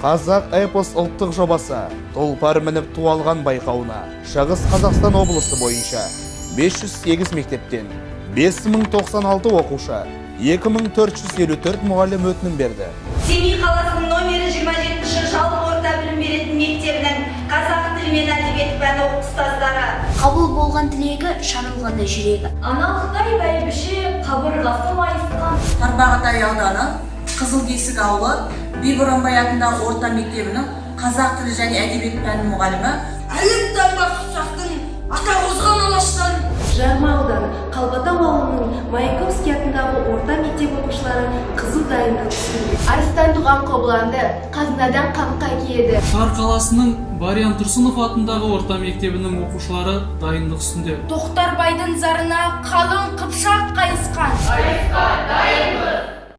Қазақ эпос ұлттық жобасы тұлпар мініп туалған байқауына Шығыс Қазақстан облысы бойынша 508 мектептен 5096 оқушы, 2454 мұғалім өтінім берді. Семей қаласының номері 27-ші жалпы орта білім беретін мектебінің қазақ тілі мен әдебиет пәні ұстаздары. Қабыл болған тілегі, шарылғанда жүрегі. Аналықтай бәйбіше, қабырғасы майысқан. Тарбағатай ауданы Қызылкесік ауылы Бибіронбай атындағы орта мектебінің қазақ тілі және әдебиет пәні мұғалімі. Әліп тарбақ ұсақтың ата қозған алаштан. Жарма ауданы Қалбатау ауылының Маяковский атындағы орта мектеп оқушылары қызу дайындық үстінде. Арыстан туған қобыланды, қазынадан қамқа киеді. Шар қаласының Бариян Тұрсынов атындағы орта мектебінің оқушылары дайындық үстінде. Тоқтарбайдың зарына қалың қыпшақ қайысқан. Қайысқа дайынбыз.